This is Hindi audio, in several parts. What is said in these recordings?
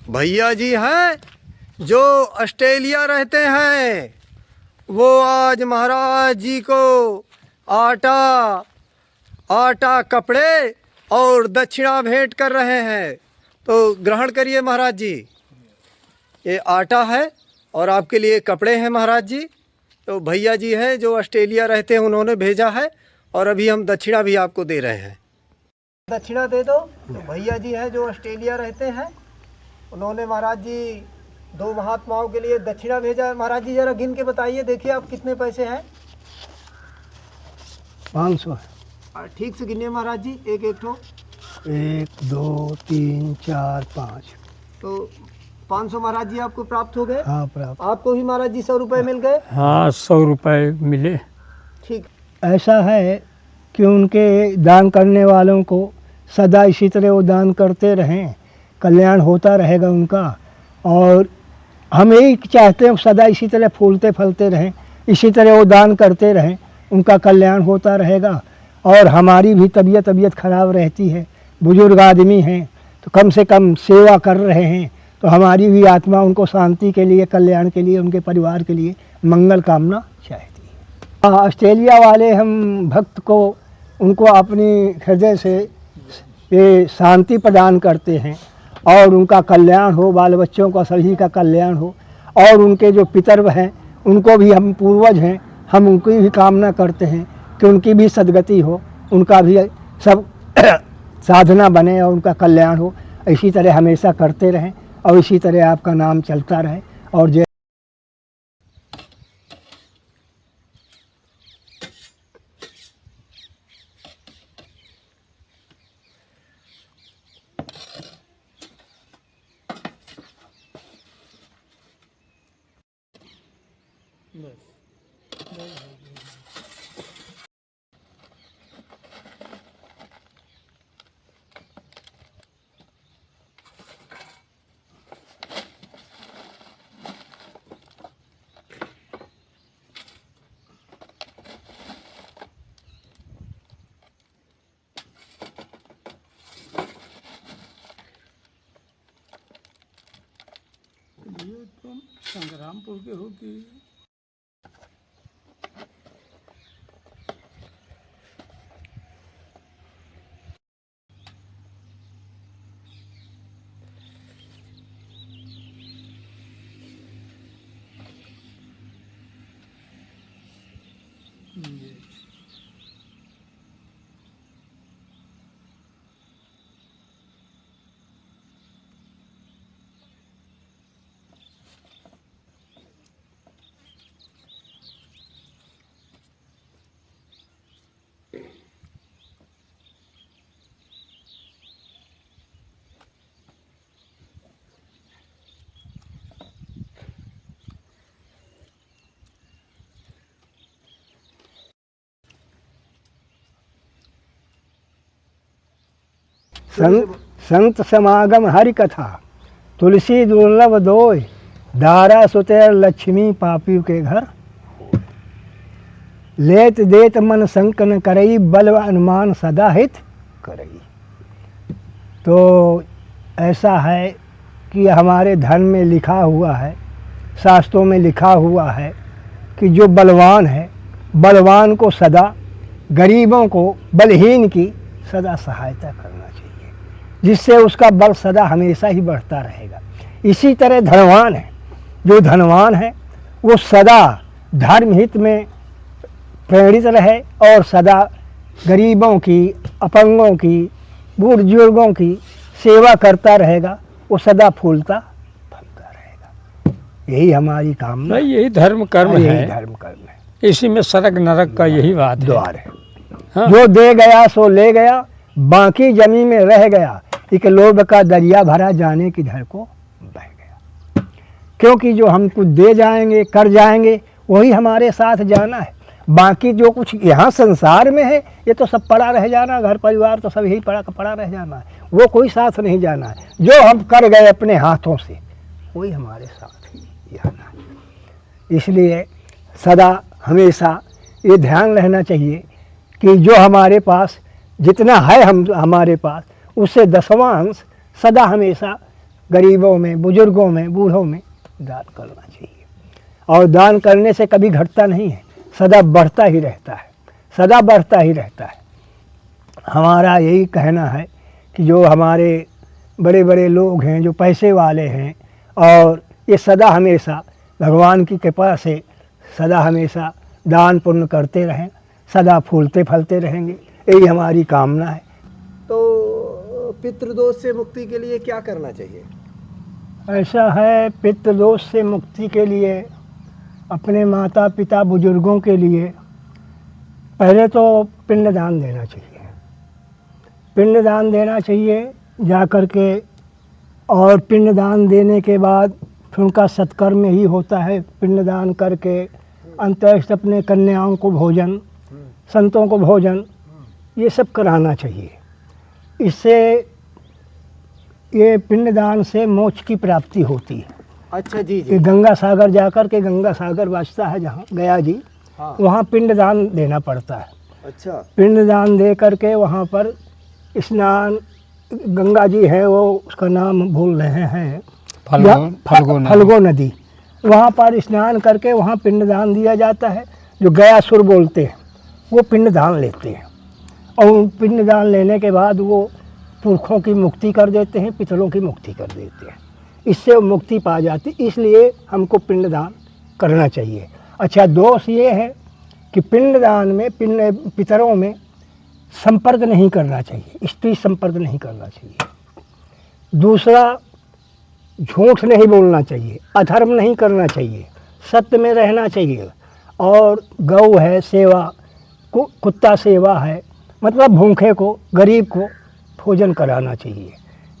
भैया जी हैं जो ऑस्ट्रेलिया रहते हैं, वो आज महाराज जी को आटा कपड़े और दक्षिणा भेंट कर रहे हैं। तो ग्रहण करिए महाराज जी, ये आटा है और आपके लिए कपड़े हैं महाराज जी। तो भैया जी हैं जो ऑस्ट्रेलिया रहते हैं, उन्होंने भेजा है और अभी हम दक्षिणा भी आपको दे रहे हैं। दक्षिणा दे दो। तो भैया जी हैं जो ऑस्ट्रेलिया रहते हैं, उन्होंने महाराज जी 2 महात्माओं के लिए दक्षिणा भेजा है। महाराज जी जरा गिन के बताइए, देखिए आप कितने पैसे हैं। 500 ठीक से गिनिए महाराज जी, एक एक ठो। 1 2 3 4 5। तो 500 महाराज जी आपको प्राप्त हो गए। हाँ प्राप्त। आपको भी महाराज जी 100 रुपये मिल गए। हाँ 100 रुपये मिले। ठीक। ऐसा है कि उनके दान करने वालों को सदा इसी तरह वो दान करते रहें, कल्याण होता रहेगा उनका। और हम यही चाहते हैं सदा इसी तरह फूलते फलते रहें, इसी तरह वो दान करते रहें, उनका कल्याण होता रहेगा। और हमारी भी तबीयत ख़राब रहती है, बुजुर्ग आदमी हैं तो कम से कम सेवा कर रहे हैं, तो हमारी भी आत्मा उनको शांति के लिए, कल्याण के लिए, उनके परिवार के लिए मंगल कामना चाहती है। ऑस्ट्रेलिया वाले हम भक्त को, उनको अपनी हृदय से ये शांति प्रदान करते हैं और उनका कल्याण हो, बाल बच्चों का सभी का कल्याण हो। और उनके जो पितर्व हैं, उनको भी हम पूर्वज हैं, हम उनकी भी कामना करते हैं कि उनकी भी सद्गति हो, उनका भी सब साधना बने और उनका कल्याण हो। इसी तरह हमेशा करते रहें और इसी तरह आपका नाम चलता रहे। और जय ये तुम संग्रामपुर के हो कि संत समागम हरि कथा, तुलसी दुर्लभ दोय, दारा सुतेर लक्ष्मी पापी के घर। लेत देत मन संक न करई, बल अनुमान सदा हित करई। तो ऐसा है कि हमारे धर्म में लिखा हुआ है, शास्त्रों में लिखा हुआ है कि जो बलवान है, बलवान को सदा, गरीबों को, बलहीन की सदा सहायता करना चाहिए, जिससे उसका बल सदा हमेशा ही बढ़ता रहेगा। इसी तरह धनवान है, जो धनवान है वो सदा धर्म हित में प्रेरित रहे और सदा गरीबों की, अपंगों की, बुजुर्गों की सेवा करता रहेगा, वो सदा फूलता फलता रहेगा। यही हमारी कामना, यही धर्म कर्म यही है, धर्म कर्म है, इसी में स्वर्ग नरक का यही बात है। द्वार है। हाँ। जो दे गया सो ले गया, बाकी जमी में रह गया, एक लोभ का दरिया भरा, जाने किधर को बह गया। क्योंकि जो हम कुछ दे जाएंगे, कर जाएंगे, वही हमारे साथ जाना है। बाकी जो कुछ यहाँ संसार में है, ये तो सब पड़ा रह जाना, घर परिवार तो सब यही पड़ा रह जाना है, वो कोई साथ नहीं जाना है। जो हम कर गए अपने हाथों से, वही हमारे साथ ही जाना है। इसलिए सदा हमेशा ये ध्यान रहना चाहिए कि जो हमारे पास जितना है, हमारे पास उससे 10वां अंश सदा हमेशा गरीबों में, बुजुर्गों में, बूढ़ों में दान करना चाहिए। और दान करने से कभी घटता नहीं है, सदा बढ़ता ही रहता है, सदा बढ़ता ही रहता है। हमारा यही कहना है कि जो हमारे बड़े बड़े लोग हैं, जो पैसे वाले हैं, और ये सदा हमेशा भगवान की कृपा से सदा हमेशा दान पुण्य करते रहें, सदा फूलते फलते रहेंगे, यही हमारी कामना है। तो पितृदोष से मुक्ति के लिए क्या करना चाहिए? ऐसा है, पितृदोष से मुक्ति के लिए अपने माता पिता बुजुर्गों के लिए पहले तो पिंडदान देना चाहिए। पिंडदान देना चाहिए जा कर के, और पिंडदान देने के बाद फिर उनका सत्कर्म ही होता है। पिंडदान करके अंत्येष्ट अपने कन्याओं को भोजन, संतों को भोजन, ये सब कराना चाहिए। इससे ये पिंडदान से मोक्ष की प्राप्ति होती है। अच्छा जी कि गंगा सागर जाकर के, गंगा सागर बसता है जहाँ गया जी, हाँ। वहाँ पिंडदान देना पड़ता है। अच्छा। पिंडदान दे करके वहाँ पर स्नान, गंगा जी है वो, उसका नाम भूल रहे हैं, फल्गो नदी, वहाँ पर स्नान करके वहाँ पिंडदान दिया जाता है। जो गयासुर बोलते हैं वो पिंडदान लेते हैं, और पिंडदान लेने के बाद वो पुरखों की मुक्ति कर देते हैं, पितरों की मुक्ति कर देते हैं। इससे वो मुक्ति पा जाती, इसलिए हमको पिंडदान करना चाहिए। अच्छा, दोष ये है कि पिंडदान में पितरों में संपर्क नहीं करना चाहिए, स्त्री संपर्क नहीं करना चाहिए। दूसरा, झूठ नहीं बोलना चाहिए, अधर्म नहीं करना चाहिए, सत्य में रहना चाहिए। और गौ है सेवा, कुत्ता सेवा है, मतलब भूखे को, गरीब को भोजन कराना चाहिए।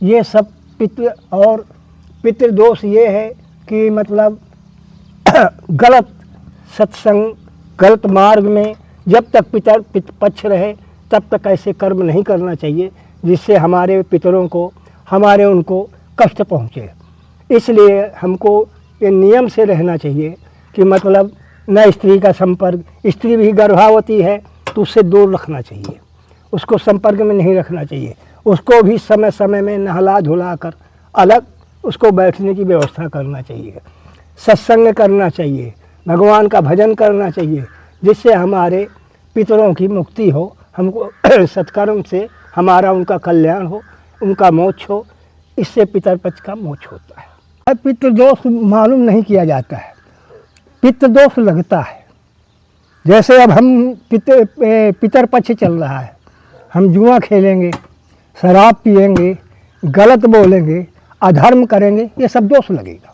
ये सब पितृ, और पितृदोष ये है कि मतलब गलत सत्संग, गलत मार्ग में जब तक पितर पक्ष रहे तब तक ऐसे कर्म नहीं करना चाहिए जिससे हमारे पितरों को, हमारे उनको कष्ट पहुँचे। इसलिए हमको ये नियम से रहना चाहिए कि मतलब न स्त्री का संपर्क, स्त्री भी गर्भवती है तो उससे दूर रखना चाहिए, उसको संपर्क में नहीं रखना चाहिए। उसको भी समय समय में नहला धुला कर अलग उसको बैठने की व्यवस्था करना चाहिए। सत्संग करना चाहिए, भगवान का भजन करना चाहिए, जिससे हमारे पितरों की मुक्ति हो, हमको सत्कर्म से हमारा उनका कल्याण हो, उनका मोक्ष हो। इससे पितर पक्ष का मोक्ष होता है। पितृदोष मालूम नहीं किया जाता है, पितृदोष लगता है। जैसे अब हम पितर पक्ष चल रहा है, हम जुआ खेलेंगे, शराब पिएंगे, गलत बोलेंगे, अधर्म करेंगे, ये सब दोष लगेगा।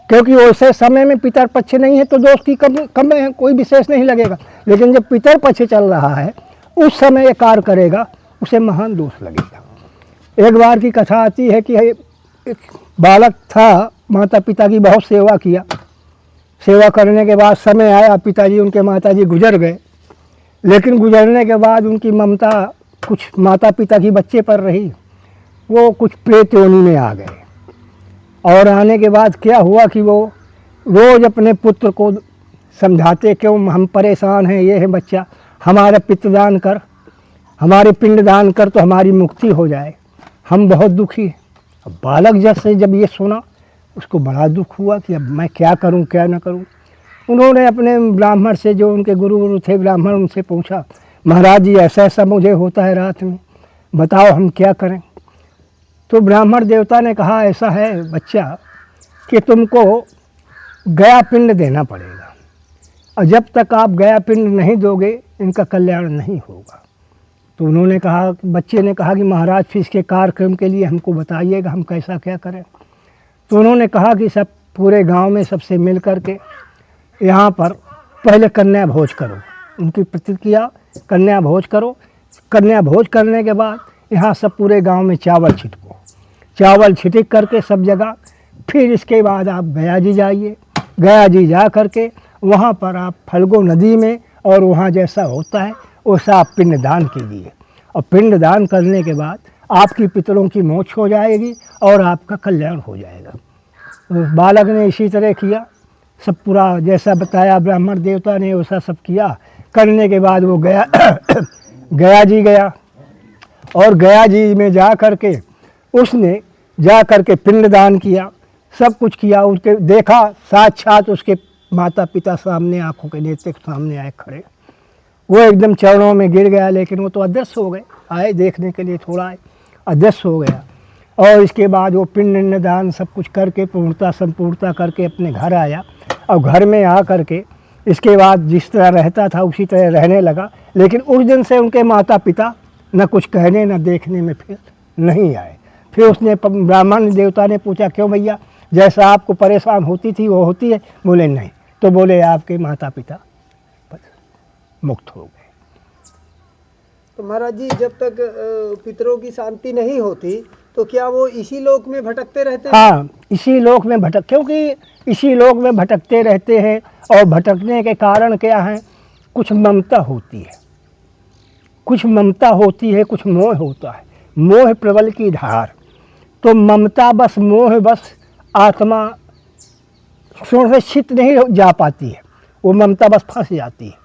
क्योंकि वैसे समय में पितर पक्ष नहीं है तो दोष की कम है, कोई विशेष नहीं लगेगा। लेकिन जब पितर पक्ष चल रहा है उस समय ये कार्य करेगा, उसे महान दोष लगेगा। एक बार की कथा आती है कि एक बालक था, माता पिता की बहुत सेवा किया, सेवा करने के बाद समय आया, पिताजी उनके माताजी गुजर गए। लेकिन गुजरने के बाद उनकी ममता कुछ माता पिता की बच्चे पर रही, वो कुछ प्रेत योनि में आ गए। और आने के बाद क्या हुआ कि वो रोज़ अपने पुत्र को समझाते, क्यों हम परेशान हैं, ये है बच्चा, हमारा पितृदान कर, हमारे पिंडदान कर तो हमारी मुक्ति हो जाए, हम बहुत दुखी हैं। अब बालक जैसे जब ये सुना, उसको बड़ा दुख हुआ कि अब मैं क्या करूं, क्या न करूं। उन्होंने अपने ब्राह्मण से, जो उनके गुरु थे ब्राह्मण, उनसे पूछा, महाराज जी ऐसा ऐसा मुझे होता है रात में, बताओ हम क्या करें। तो ब्राह्मण देवता ने कहा, ऐसा है बच्चा कि तुमको गया पिंड देना पड़ेगा, और जब तक आप गया पिंड नहीं दोगे इनका कल्याण नहीं होगा। तो उन्होंने कहा, बच्चे ने कहा कि महाराज फिर इसके कार्यक्रम के लिए हमको बताइएगा, हम कैसा क्या करें। तो उन्होंने कहा कि सब पूरे गांव में सबसे मिल कर के यहाँ पर पहले कन्या भोज करो, उनकी प्रतिक्रिया कन्या भोज करो। कन्या भोज करने के बाद यहाँ सब पूरे गांव में चावल छिटको, चावल छिटक करके सब जगह। फिर इसके बाद आप गया जी जाइए, गया जी जा करके वहाँ पर आप फल्गु नदी में, और वहाँ जैसा होता है वैसा आप पिंडदान कीजिए। और पिंडदान करने के बाद आपकी पितरों की मोक्ष हो जाएगी और आपका कल्याण हो जाएगा। तो बालक ने इसी तरह किया, सब पूरा जैसा बताया ब्राह्मण देवता ने वैसा सब किया। करने के बाद वो गया गया जी गया, और गया जी में जा कर के उसने जा करके पिंडदान किया, सब कुछ किया। उसके देखा साक्षात उसके माता पिता सामने, आंखों के नेत्र सामने आए खड़े। वो एकदम चरणों में गिर गया, लेकिन वो तो अदृश्य हो गए। आए देखने के लिए थोड़ा आए, अदृश्य हो गया। और इसके बाद वो पिंडदान सब कुछ करके पूर्णता संपूर्णता करके अपने घर आया। और घर में आ करके इसके बाद जिस तरह रहता था उसी तरह रहने लगा। लेकिन उस दिन से उनके माता पिता न कुछ कहने न देखने में फिर नहीं आए। फिर उसने ब्राह्मण देवता ने पूछा, क्यों भैया, जैसा आपको परेशान होती थी वो होती है? बोले नहीं। तो बोले आपके माता पिता मुक्त हो गए। तो महाराज जी, जब तक पितरों की शांति नहीं होती तो क्या वो इसी लोक में भटकते रहते हैं? हाँ, इसी लोक में क्योंकि इसी लोक में भटकते रहते हैं। और भटकने के कारण क्या है? कुछ ममता होती है, कुछ ममता होती है, कुछ मोह होता है। मोह प्रबल की धार। तो ममता बस, मोह बस आत्मा सुरक्षित नहीं जा पाती है, वो ममता बस फंस जाती है।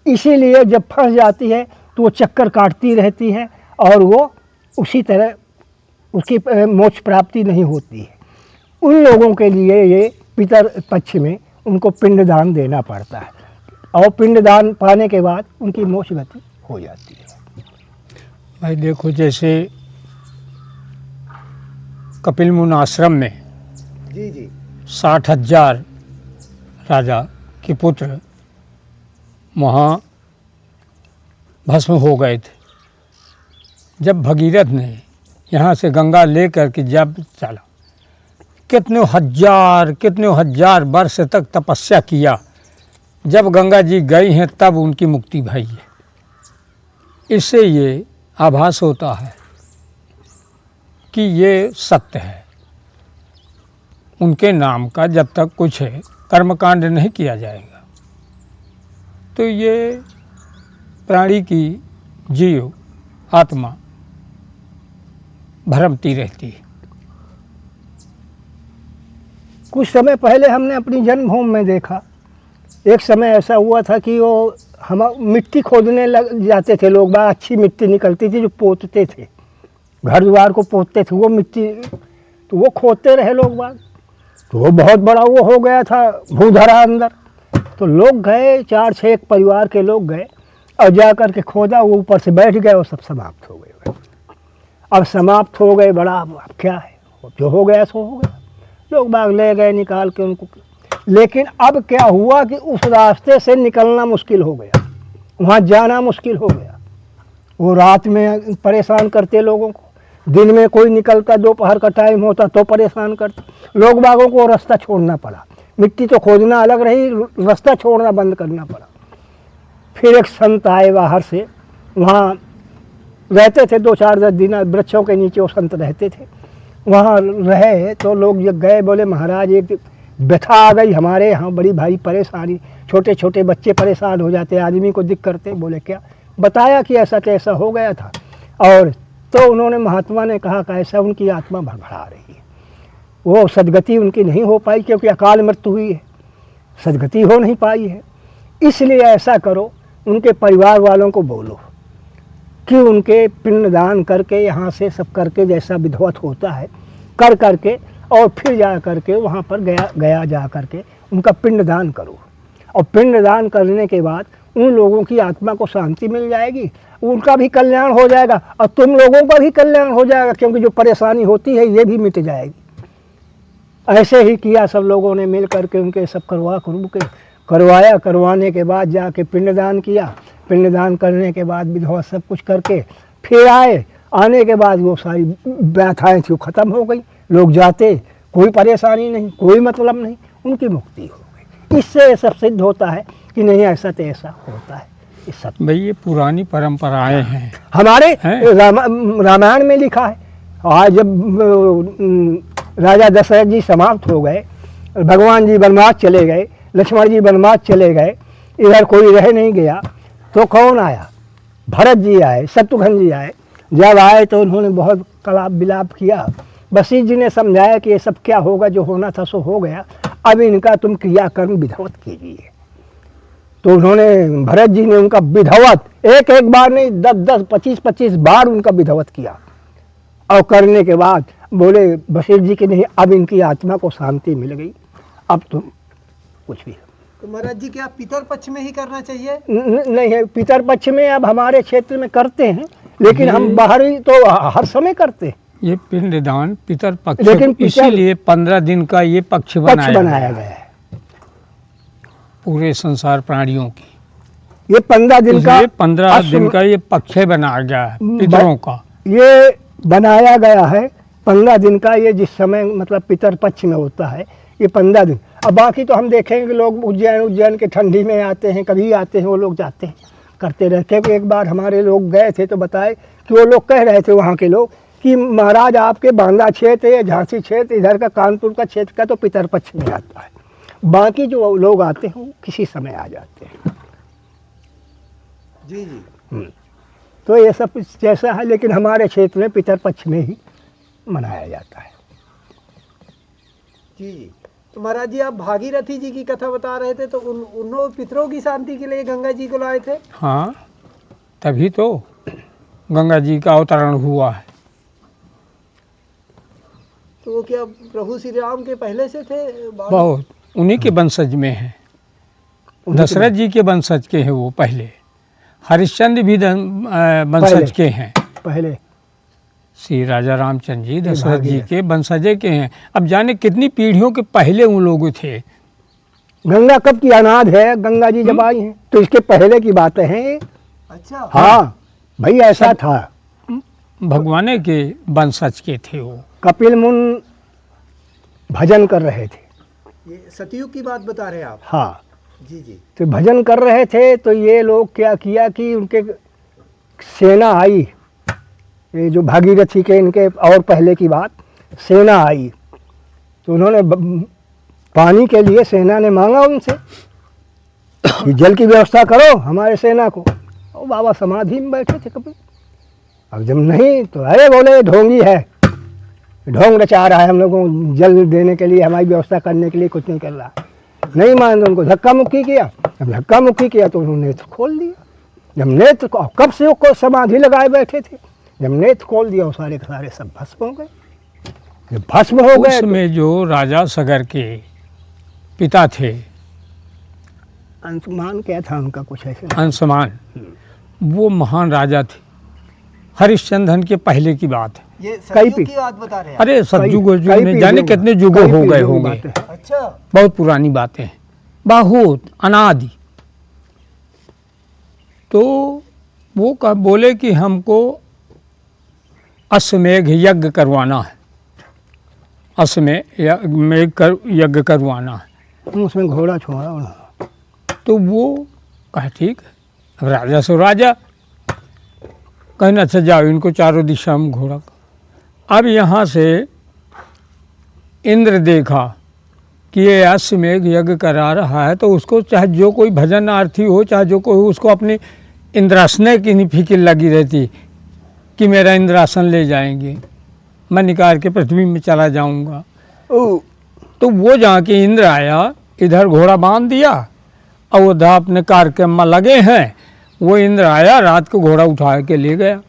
इसीलिए जब फंस जाती है तो वो चक्कर काटती रहती है और वो उसी तरह उसकी मोक्ष प्राप्ति नहीं होती है। उन लोगों के लिए ये पितर पक्ष में उनको पिंडदान देना पड़ता है, और पिंडदान पाने के बाद उनकी मोक्ष गति हो जाती है। भाई देखो, जैसे कपिल मुनि आश्रम में जी जी 60,000 राजा के पुत्र वहाँ भस्म हो गए थे। जब भगीरथ ने यहाँ से गंगा लेकर के जब चला, कितने हजार वर्ष तक तपस्या किया। जब गंगा जी गई हैं तब उनकी मुक्ति भई है। इससे ये आभास होता है कि ये सत्य है। उनके नाम का जब तक कुछ है कर्मकांड नहीं किया जाएगा तो ये प्राणी की जीव आत्मा भ्रमती रहती है। कुछ समय पहले हमने अपनी जन्मभूमि में देखा, एक समय ऐसा हुआ था कि वो हम मिट्टी खोदने लग जाते थे लोग, बड़ा अच्छी मिट्टी निकलती थी जो पोतते थे, घर द्वार को पोतते थे वो मिट्टी। तो वो खोदते रहे लोग बाग, तो वो बहुत बड़ा वो हो गया था भूधरा अंदर। तो लोग गए, 4-6 परिवार के लोग गए और जा कर के खोदा, वो ऊपर से बैठ गए और सब समाप्त हो गए। अब समाप्त हो गए, बड़ा अब क्या है, जो हो गया सो हो गया। लोग बाग ले गए निकाल के उनको। लेकिन अब क्या हुआ कि उस रास्ते से निकलना मुश्किल हो गया, वहाँ जाना मुश्किल हो गया। वो रात में परेशान करते लोगों को, दिन में कोई निकलता, दोपहर का टाइम होता तो परेशान करते लोग बागों को। रास्ता छोड़ना पड़ा, मिट्टी तो खोदना अलग रही, रास्ता छोड़ना बंद करना पड़ा। फिर एक संत आए बाहर से, वहाँ रहते थे 2-4 दिन, वृक्षों के नीचे वो संत रहते थे। वहाँ रहे तो लोग जब गए, बोले महाराज एक व्यथा आ गई हमारे यहाँ, बड़ी भारी परेशानी, छोटे छोटे बच्चे परेशान हो जाते, आदमी को दिक्कत करते। बोले क्या? बताया कि ऐसा कैसा हो गया था। और तो उन्होंने, महात्मा ने कहा कि ऐसा उनकी आत्मा भड़बड़ा रही है, वो सदगति उनकी नहीं हो पाई क्योंकि अकाल मृत्यु हुई है, सदगति हो नहीं पाई है। इसलिए ऐसा करो, उनके परिवार वालों को बोलो कि उनके पिंडदान करके यहाँ से सब करके जैसा विधिवत होता है कर करके, और फिर जा करके वहाँ पर गया जा करके उनका पिंडदान करो। और पिंडदान करने के बाद उन लोगों की आत्मा को शांति मिल जाएगी, उनका भी कल्याण हो जाएगा और तुम लोगों का भी कल्याण हो जाएगा, क्योंकि जो परेशानी होती है ये भी मिट जाएगी। ऐसे ही किया सब लोगों ने मिल करके, उनके सब करवाया। करवाने के बाद जाके पिंडदान किया। पिंडदान करने के बाद विधवा सब कुछ करके फिर आए। आने के बाद वो सारी व्यथाएँ थी वो ख़त्म हो गई। लोग जाते, कोई परेशानी नहीं, कोई मतलब नहीं, उनकी मुक्ति हो गई। इससे सब सिद्ध होता है कि नहीं ऐसा तो ऐसा होता है। इस सब भाई ये पुरानी परंपराएं हैं, हमारे रामायण में लिखा है। आज जब राजा दशरथ जी समाप्त हो गए, भगवान जी वनवास चले गए, लक्ष्मण जी वनवास चले गए, इधर कोई रह नहीं गया, तो कौन आया? भरत जी आए, शत्रुघ्न जी आए। जब आए तो उन्होंने बहुत कलाप विलाप किया। वशिष्ठ जी ने समझाया कि ये सब क्या होगा, जो होना था सो हो गया, अब इनका तुम क्रियाकर्म विधिवत कीजिए। तो उन्होंने, भरत जी ने उनका विधिवत एक बार नहीं 10-10, 25-25 बार उनका विधिवत किया। और करने के बाद बोले बशीर जी की नहीं, अब इनकी आत्मा को शांति मिल गई, अब तुम कुछ भी। तो महाराज जी क्या पितर पक्ष में ही करना चाहिए? नहीं है, पितर पक्ष में अब हमारे क्षेत्र में करते हैं, लेकिन हम बाहरी तो हर समय करते हैं। ये पिंडदान पितर पक्ष, लेकिन इसीलिए 15 दिन का ये पक्ष बनाया गया है पूरे संसार प्राणियों की। ये 15 दिन का, 15 दिन का ये पक्ष बनाया गया है पितरों का। ये बनाया गया है 15 दिन का, ये जिस समय मतलब पितर पक्ष में होता है ये 15 दिन। अब बाकी तो हम देखेंगे लोग उज्जैन के ठंडी में आते हैं, कभी आते हैं, वो लोग जाते हैं, करते रहते हैं। एक बार हमारे लोग गए थे तो बताए कि वो लोग कह रहे थे वहाँ के लोग कि महाराज आपके बांदा क्षेत्र या झांसी क्षेत्र, इधर का कानपुर का क्षेत्र का तो पितर पक्ष में आता है, बाकी जो लोग आते हैं वो किसी समय आ जाते हैं। जी जी। तो ये सब जैसा है, लेकिन हमारे क्षेत्र में पितर पक्ष में ही मनाया जाता है। जी जी। तो महाराज जी आप भागीरथी जी की कथा बता रहे थे, तो उन पितरों की शांति के लिए गंगा जी को लाए थे? हाँ, तभी तो गंगा जी का अवतरण हुआ है। तो वो क्या प्रभु श्री राम के पहले से थे? बहुत, उन्हीं के वंशज में है। दशरथ जी के वंशज के हैं वो पहले। हरिश्चंद्र भी वंशज के हैं पहले। श्री राजा रामचंद्र जी दशरथ जी के वंशज के हैं। अब जाने कितनी पीढ़ियों के पहले उन लोग थे। गंगा कब की अनाद है, गंगा जी जब आई हैं तो इसके पहले की बातें हैं। अच्छा। हाँ भाई, ऐसा था। भगवान के वंशज के थे वो। कपिल मुन भजन कर रहे थे। ये सतयुग की बात बता रहे हैं आप? हाँ जी जी। तो भजन कर रहे थे तो ये लोग क्या किया कि उनके सेना आई, ये जो भागीरथी के इनके और पहले की बात, सेना आई तो उन्होंने पानी के लिए सेना ने मांगा उनसे कि जल की व्यवस्था करो हमारे सेना को। और बाबा समाधि में बैठे थे कपिल। अब जब नहीं तो अरे बोले ढोंगी है, ढोंग रचा रहा है हम लोगों को जल देने के लिए, हमारी व्यवस्था करने के लिए कुछ नहीं कर रहा। नहीं मान, उनको धक्का मुक्की किया। जब धक्का मुक्की किया तो उन्होंने नेत्र खोल दिया। जब नेत्र कब से वो समाधि लगाए बैठे थे, जब नेत्र खोल दिया वो सारे के सारे सब भस्म हो गए। जब भस्म हो गए उसमें जो राजा सगर के पिता थे, अंशुमान क्या था उनका, कुछ ऐसे अंशुमान, वो महान राजा थे। हरिश्चंद्र के पहले की बात है। ये सतयुग की बात बता रहे हैं? अरे सतयुग में जाने कितने युगों हो गए होंगे। अच्छा। बहुत पुरानी बातें हैं, बहुत अनादि। तो वो बोले कि हमको अश्वमेघ यज्ञ करवाना है, अश्वमेघ यज्ञ करवाना है। उसमें घोड़ा छोड़ा उन्होंने। तो वो कहा ठीक है, अब राजा से राजा कहना, अच्छा जाओ इनको चारों दिशा में घोड़ा। अब यहाँ से इंद्र देखा कि ये अश्वमेघ यज्ञ करा रहा है, तो उसको चाहे जो कोई भजनार्थी हो, चाहे जो कोई हो, उसको अपने इंद्रासन की नहीं फिक्र लगी रहती कि मेरा इंद्रासन ले जाएंगे, मैं निकाल के पृथ्वी में चला जाऊंगा। तो वो जहाँ के इंद्र आया, इधर घोड़ा बांध दिया और उधर अपने कार्यक्रम में लगे हैं। वो इंद्र आया, रात को घोड़ा उठा के ले गया।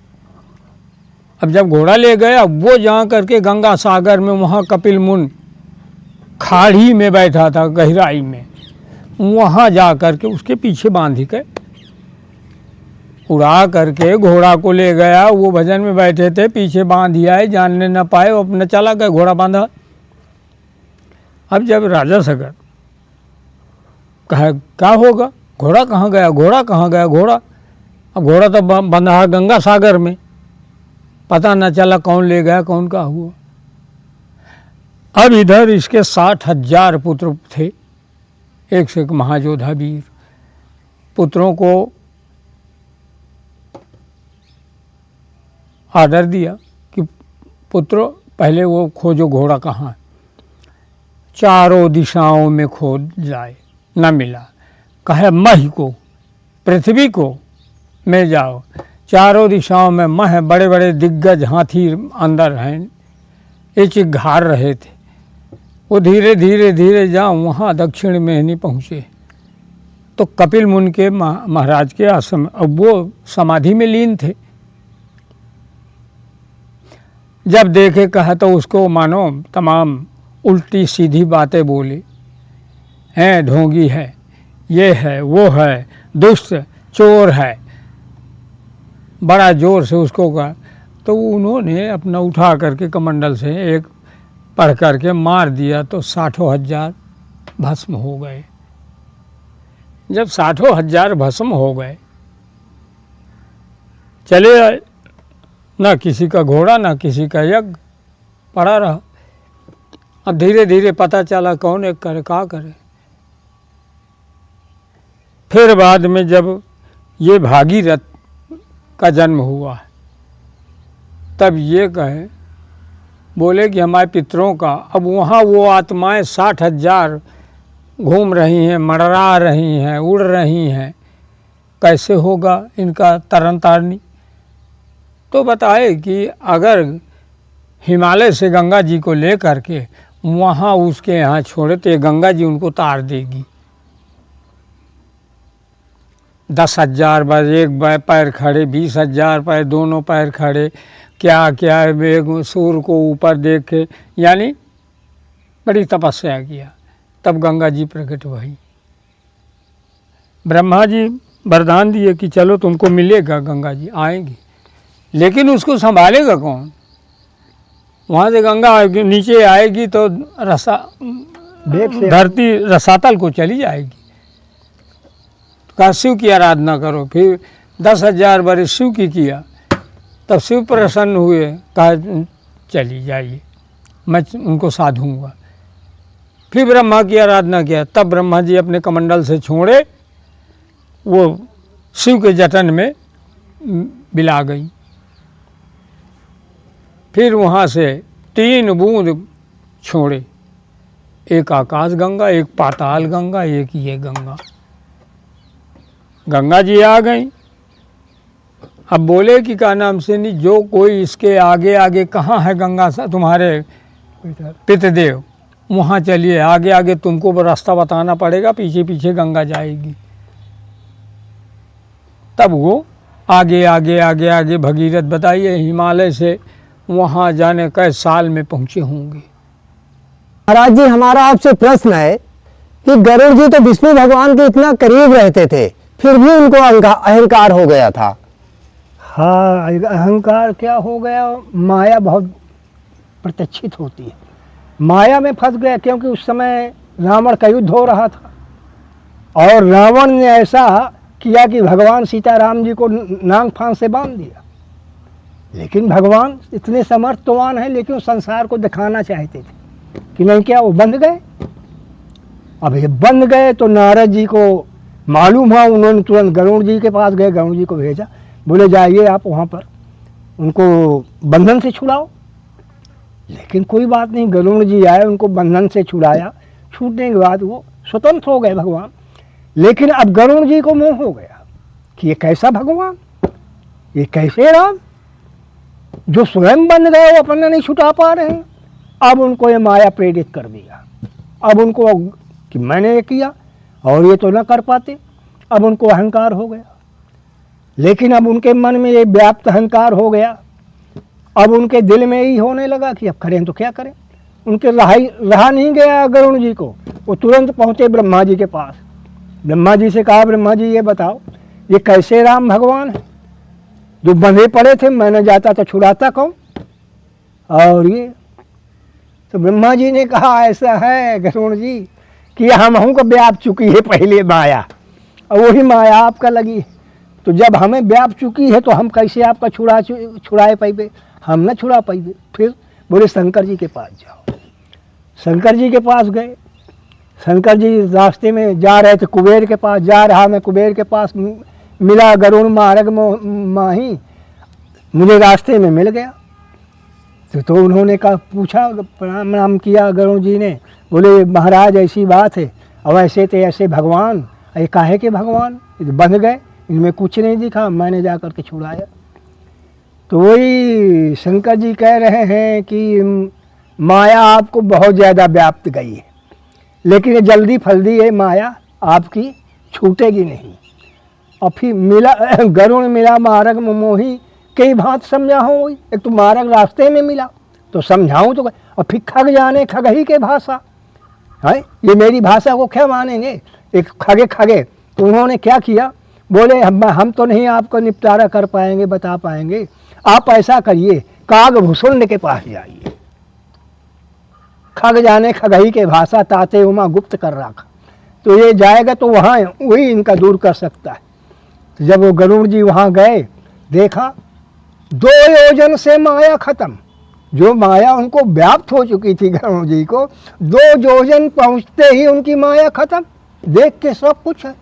अब जब घोड़ा ले गया, वो जा करके गंगा सागर में, वहाँ कपिल मुन खाड़ी में बैठा था, गहराई में, वहाँ जा करके उसके पीछे बांध के उड़ा करके घोड़ा को ले गया। वो भजन में बैठे थे, पीछे बांध दिया, जानने न पाए, वो अपने चला गया, घोड़ा बांधा। अब जब राजा सगर कहा क्या होगा, घोड़ा कहाँ गया, घोड़ा कहाँ गया, घोड़ा, अब घोड़ा तो बंधा गंगा सागर में, पता न चला कौन ले गया, कौन का हुआ। अब इधर इसके 60,000 पुत्र थे, एक से एक महायोद्धा वीर। पुत्रों को आर्डर दिया कि पुत्रों पहले वो खोजो घोड़ा कहाँ है। चारों दिशाओं में खोज जाए, न मिला। कहे मह को, पृथ्वी को में जाओ। चारों दिशाओं में मह, बड़े बड़े दिग्गज हाथी अंदर हैं, एक घार रहे थे। वो धीरे धीरे धीरे जाओ, वहाँ दक्षिण में नहीं पहुँचे तो कपिल मुनि के महाराज के आश्रम, अब वो समाधि में लीन थे। जब देखे कहा तो उसको मानो तमाम उल्टी सीधी बातें बोली हैं, ढोंगी है, ये है, वो है, दुष्ट चोर है, बड़ा जोर से उसको कहा। तो उन्होंने अपना उठा करके कमंडल से एक पढ़ करके मार दिया तो 60,000 भस्म हो गए। जब 60,000 भस्म हो गए, चले आए, ना किसी का घोड़ा ना किसी का यज्ञ पड़ा रहा। अब धीरे धीरे पता चला कौन एक करे क्या करे। फिर बाद में जब ये भागीरथ का जन्म हुआ तब ये कहे बोले कि हमारे पितरों का अब वहाँ वो आत्माएं 60,000 घूम रही हैं, मंडरा रही हैं, उड़ रही हैं, कैसे होगा इनका तरन तारनी। तो बताए कि अगर हिमालय से गंगा जी को ले करके वहाँ उसके यहाँ छोड़े तो ये गंगा जी उनको तार देगी। 10,000 बार एक पैर खड़े, 20,000 पैर दोनों पैर खड़े, क्या क्या सूर्य को ऊपर देख के, यानी बड़ी तपस्या किया। तब गंगा जी प्रकट हुई। ब्रह्मा जी वरदान दिए कि चलो तुमको मिलेगा, गंगा जी आएंगी, लेकिन उसको संभालेगा कौन? वहाँ से गंगा नीचे आएगी तो धरती रसातल को चली जाएगी। कहा शिव की आराधना करो। फिर 10,000 बरस शिव की किया, तब शिव प्रसन्न हुए, कहा चली जाइए, मैं उनको साधूंगा। फिर ब्रह्मा की आराधना किया, तब ब्रह्मा जी अपने कमंडल से छोड़े, वो शिव के जटन में बिला गई। फिर वहाँ से 3 बूंद छोड़े, एक आकाश गंगा, एक पाताल गंगा, एक ये गंगा। गंगा जी आ गई। अब बोले कि क्या नाम से नहीं, जो कोई इसके आगे आगे कहाँ है गंगा सा तुम्हारे पितृदेव, वहाँ चलिए, आगे आगे तुमको रास्ता बताना पड़ेगा, पीछे पीछे गंगा जाएगी। तब वो आगे आगे आगे आगे भगीरथ बताइए हिमालय से वहाँ जाने कई साल में पहुँचे होंगे। महाराज जी, हमारा आपसे प्रश्न है कि गरुड़ जी तो विष्णु भगवान के इतना करीब रहते थे, फिर भी उनको अहंकार हो गया था। हाँ, अहंकार क्या हो गया, माया बहुत प्रतिष्ठित होती है, माया में फंस गया। क्योंकि उस समय रावण का युद्ध हो रहा था और रावण ने ऐसा किया कि भगवान सीताराम जी को नांग फांस से बांध दिया। लेकिन भगवान इतने समर्थवान हैं, लेकिन संसार को दिखाना चाहते थे कि नहीं, क्या वो बंध गए। अब ये बंध गए तो नारद जी को मालूम हुआ, उन्होंने तुरंत गरुड़ जी के पास गए, गरुड़ जी को भेजा, बोले जाइए आप वहाँ पर उनको बंधन से छुड़ाओ। लेकिन कोई बात नहीं, गरुड़ जी आए, उनको बंधन से छुड़ाया, छूटने के बाद वो स्वतंत्र हो गए भगवान। लेकिन अब गरुड़ जी को मोह हो गया कि ये कैसा भगवान, ये कैसे राम, जो स्वयं बन गए वो अपना नहीं छुटा पा रहे हैं। अब उनको ये माया प्रेरित कर दिया, अब उनको कि मैंने ये किया और ये तो न कर पाते, अब उनको अहंकार हो गया। लेकिन अब उनके मन में ये व्याप्त अहंकार हो गया, अब उनके दिल में ही होने लगा कि अब करें तो क्या करें। उनके रहा नहीं गया गरुड़ जी को, वो तुरंत पहुँचे ब्रह्मा जी के पास। ब्रह्मा जी से कहा, ब्रह्मा जी ये बताओ ये कैसे राम भगवान है, जो बंधे पड़े थे, मैंने जाता तो छुड़ाता कौन, और ये। तो ब्रह्मा जी ने कहा ऐसा है गरुड़ जी कि हम को व्याप चुकी है पहले माया, और वही माया आपका लगी, तो जब हमें व्याप चुकी है तो हम कैसे आपका छुड़ाए पाइबे, हम न छुड़ा पाइबे। फिर बोले शंकर जी के पास जाओ। शंकर जी के पास गए। शंकर जी रास्ते में जा रहे थे, कुबेर के पास जा रहा मैं, कुबेर के पास मिला, गरुड़ मार्ग माही मुझे रास्ते में मिल गया। तो उन्होंने कहा, पूछा, प्रणाम किया गरुड़ जी ने, बोले महाराज ऐसी बात है, और ऐसे थे ऐसे भगवान, ये काहे के भगवान बंध गए, इनमें कुछ नहीं दिखा, मैंने जा कर के छुड़ाया। तो वही शंकर जी कह रहे हैं कि माया आपको बहुत ज़्यादा व्याप्त गई है, लेकिन ये जल्दी फल्दी है माया आपकी छूटेगी नहीं। और फिर मिला गरुड़ मिला मार्ग मोही, कई बात समझा हो, एक तो मार्ग रास्ते में मिला, तो समझाऊं तो और फिर खग जाने खगही के भाषा है, ये मेरी भाषा को क्या मानेंगे, एक खगे खगे। तो उन्होंने क्या किया, बोले हम तो नहीं आपको निपटारा कर पाएंगे, बता पाएंगे, आप ऐसा करिए कागभूषुंड के पास जाइए। खग जाने खगही के भाषा ताते उमा गुप्त कर रखा, तो ये जाएगा तो वहाँ वही इनका दूर कर सकता है। तो जब वो गरुड़ जी वहाँ गए, देखा 2 योजन से माया खत्म, जो माया उनको व्याप्त हो चुकी थी गरुड़ जी को, 2 योजन पहुँचते ही उनकी माया खत्म। देख के सब कुछ है,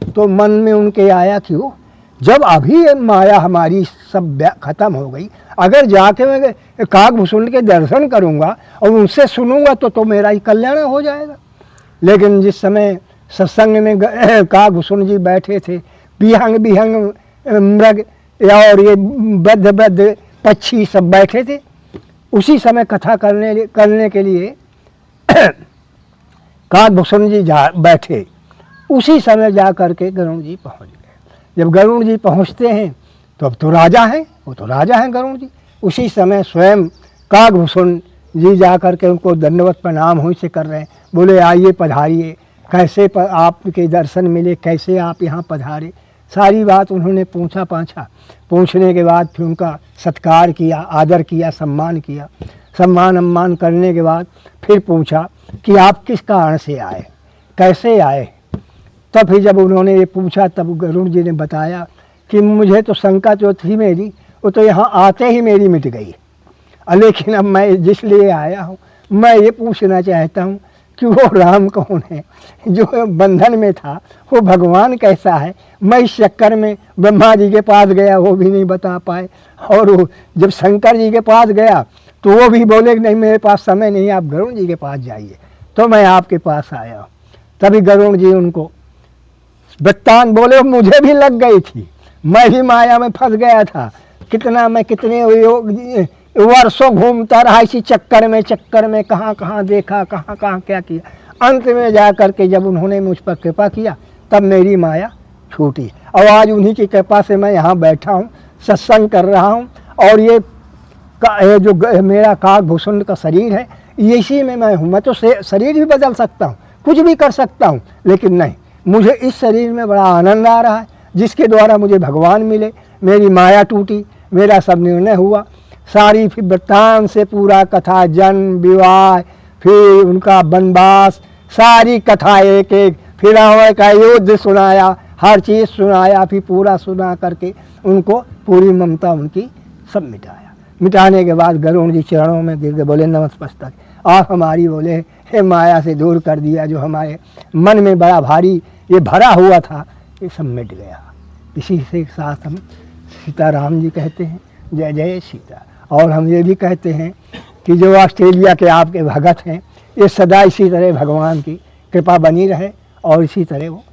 तो मन में उनके आया कि वो जब अभी ये माया हमारी सब खत्म हो गई, अगर जाके मैं कागभूषुंड के दर्शन करूँगा और उनसे सुनूंगा तो मेरा ही कल्याण हो जाएगा। लेकिन जिस समय सत्संग में कागभूषुंड जी बैठे थे, बिहंग बिहंग मृग और ये बद्ध पक्षी सब बैठे थे, उसी समय कथा करने के लिए कागभूषुंड जी बैठे, उसी समय जा करके गरुड़ जी पहुंच गए। जब गरुड़ जी पहुंचते हैं तो अब तो राजा हैं, वो तो राजा हैं गरुड़ जी। उसी समय स्वयं कागभूषुंड जी जा करके उनको दंडवत प्रणाम हुई से कर रहे हैं, बोले आइए पधारिए, कैसे आपके दर्शन मिले, कैसे आप यहाँ पधारे, सारी बात उन्होंने पूछा पाछा। पूछने के बाद फिर उनका सत्कार किया, आदर किया, सम्मान किया। सम्मान सम्मान करने के बाद फिर पूछा कि आप किस कारण से आए, कैसे आए। तब फिर जब उन्होंने ये पूछा तब गरुड़ जी ने बताया कि मुझे तो शंका जो थी मेरी, वो तो यहाँ आते ही मेरी मिट गई, लेकिन अब मैं जिस लिए आया हूँ, मैं ये पूछना चाहता हूँ कि वो राम कौन है जो बंधन में था, वो भगवान कैसा है। मैं इस चक्कर में ब्रह्मा जी के पास गया, वो भी नहीं बता पाए, और वो जब शंकर जी के पास गया तो वो भी बोले कि नहीं मेरे पास समय नहीं, आप गरुड़ जी के पास जाइए। तो मैं आपके पास आया हूँ। तभी गरुड़ जी उनको वृत्तांत बोले, मुझे भी लग गई थी, मैं भी माया में फंस गया था, कितने वर्षों घूमता रहा इसी चक्कर में कहाँ कहाँ देखा, कहाँ कहाँ क्या किया। अंत में जा कर के जब उन्होंने मुझ पर कृपा किया तब मेरी माया छूटी, और आज उन्हीं की कृपा से मैं यहाँ बैठा हूँ, सत्संग कर रहा हूँ। और ये जो मेरा कागभूषुंड का शरीर है, इसी में मैं हूँ। मैं तो शरीर भी बदल सकता हूँ, कुछ भी कर सकता हूँ, लेकिन नहीं, मुझे इस शरीर में बड़ा आनंद आ रहा है, जिसके द्वारा मुझे भगवान मिले, मेरी माया टूटी, मेरा सब निर्णय हुआ। सारी फिर वृत्तांत से पूरा कथा, जन्म, विवाह, फिर उनका वनवास, सारी कथा एक एक, फिर रावण का युद्ध सुनाया, हर चीज़ सुनाया, फिर पूरा सुना करके उनको पूरी ममता उनकी सब मिटाया। मिटाने के बाद गरुड़ जी चरणों में गिर के बोले नमस्मस्तक, आप हमारी बोले हे माया से दूर कर दिया, जो हमारे मन में बड़ा भारी ये भरा हुआ था, ये सब मिट गया। इसी से साथ हम सीताराम जी कहते हैं, जय जय सीता। और हम ये भी कहते हैं कि जो ऑस्ट्रेलिया के आपके भगत हैं, ये सदा इसी तरह भगवान की कृपा बनी रहे और इसी तरह वो